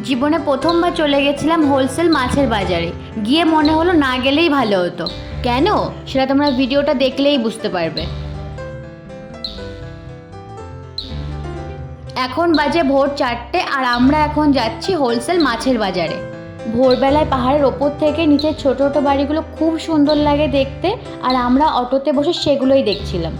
জীবনে প্রথমবার চলে গেছিলাম হোলসেল মাছের বাজারে। গিয়ে মনে হলো না গেলেই ভালো হতো। কেন, সেটা তোমরা ভিডিওটা দেখলেই বুঝতে পারবে। এখন বাজে ভোর 4টে আর আমরা এখন যাচ্ছি হোলসেল মাছের বাজারে। ভোরবেলায় পাহাড়ের ওপর থেকে নিচের ছোট ছোটো বাড়িগুলো খুব সুন্দর লাগে দেখতে, আর আমরা অটোতে বসে সেগুলোই দেখছিলাম।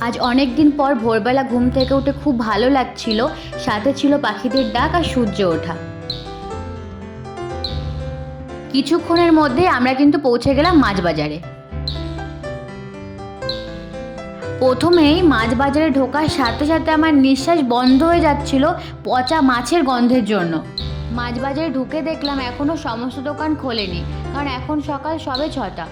আজ অনেক দিন পর ভোরবেলা ঘুম থেকে উঠে খুব ভালো লাগছিল, সাথে ছিল পাখিদের ডাক আর সূর্য ওঠা। কিছুক্ষণের মধ্যে আমরা কিন্তু পৌঁছে গেলাম মাছ বাজারে। প্রথমেই মাছ বাজারে ঢোকার সাথে সাথে আমার নিঃশ্বাস বন্ধ হয়ে যাচ্ছিল পচা মাছের গন্ধের জন্য। মাছ বাজারে ঢুকে দেখলাম এখনও সমস্ত দোকান খোলেনি, কারণ এখন সকাল সবে 6টা।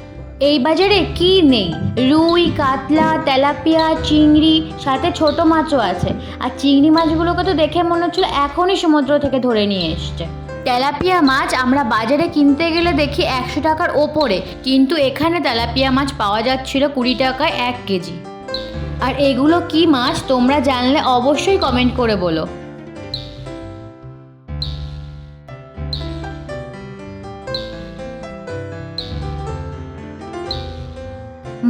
এই বাজারে কি নেই, রুই, কাতলা, তেলাপিয়া, চিংড়ি, সাথে ছোট মাছও আছে। আর চিংড়ি মাছগুলোকে তো দেখে মনে হচ্ছিল এখনই সমুদ্র থেকে ধরে নিয়ে এসছে। তেলাপিয়া মাছ আমরা বাজারে কিনতে গেলে দেখি 100 টাকার ওপরে, কিন্তু এখানে তেলাপিয়া মাছ পাওয়া যাচ্ছিল 20 টাকায় 1 কেজি। আর এগুলো কি মাছ তোমরা জানলে অবশ্যই কমেন্ট করে বলো।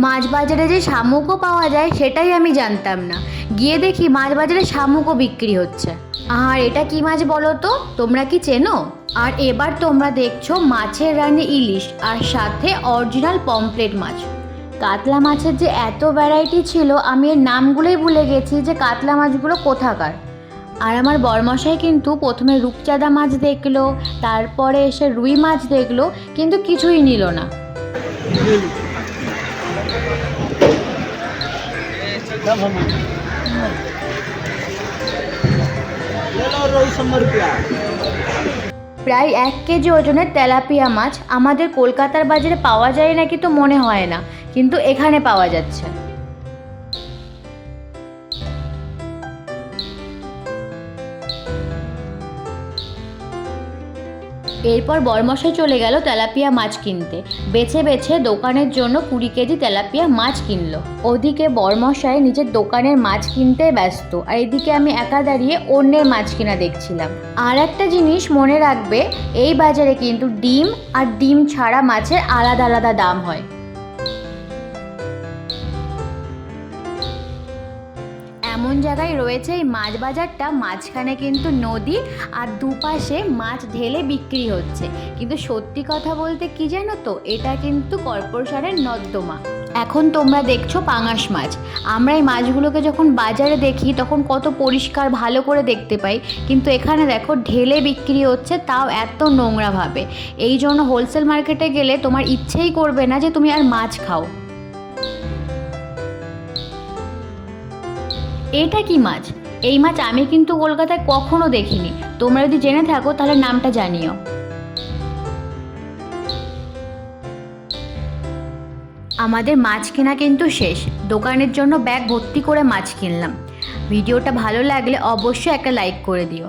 মাছ বাজারে যে শামুকও পাওয়া যায় সেটাই আমি জানতাম না। গিয়ে দেখি মাছ বাজারে শামুকও বিক্রি হচ্ছে। আর এটা কি মাছ বলো তো, তোমরা কি চেনো? আর এবার তোমরা দেখছো মাছের রানী ইলিশ, আর সাথে অরিজিনাল পমফ্রেট মাছ। কাতলা মাছের যে এত ভ্যারাইটি ছিল, আমি এর নামগুলোই ভুলে গেছি যে কাতলা মাছগুলো কোথাকার। আর আমার বরমশাই কিন্তু প্রথমে রূপচাঁদা মাছ দেখলো, তারপরে এসে রুই মাছ দেখলো, কিন্তু কিছুই নিল না। প্রায় 1 কেজি ওজনের তেলাপিয়া মাছ আমাদের কলকাতার বাজারে পাওয়া যায় নাকি তো মনে হয় না, কিন্তু এখানে পাওয়া যাচ্ছে। এরপর বরমশাই চলে গেল তেলাপিয়া মাছ কিনতে। বেছে বেছে দোকানের জন্য 20 কেজি তেলাপিয়া মাছ কিনলো। ওদিকে বরমশাই নিজের দোকানের মাছ কিনতে ব্যস্ত, আর এদিকে আমি একা দাঁড়িয়ে অন্যের মাছ কিনা দেখছিলাম। আর একটা জিনিস মনে রাখবে, এই বাজারে কিন্তু ডিম আর ডিম ছাড়া মাছের আলাদা আলাদা দাম হয়। এমন জায়গায় রয়েছে এই মাছ বাজারটা, মাঝখানে কিন্তু নদী আর দুপাশে মাছ ঢেলে বিক্রি হচ্ছে। কিন্তু সত্যি কথা বলতে কি জানো তো, এটা কিন্তু কর্পোরেশনের নর্দমা। এখন তোমরা দেখছো পাঙাশ মাছ। আমরা এই মাছগুলোকে যখন বাজারে দেখি তখন কত পরিষ্কার ভালো করে দেখতে পাই, কিন্তু এখানে দেখো ঢেলে বিক্রি হচ্ছে, তাও এত নোংরাভাবে। এই জন্য হোলসেল মার্কেটে গেলে তোমার ইচ্ছেই করবে না যে তুমি আর মাছ খাও। এটা কি মাছ? এই মাছ আমি কিন্তু কলকাতায় কখনো দেখিনি। তোমরা যদি জেনে থাকো তাহলে নামটা জানিও। আমাদের মাছ কেনা কিন্তু শেষ। দোকানের জন্য ব্যাগ ভর্তি করে মাছ কিনলাম। ভিডিওটা ভালো লাগলে অবশ্যই একটা লাইক করে দিও।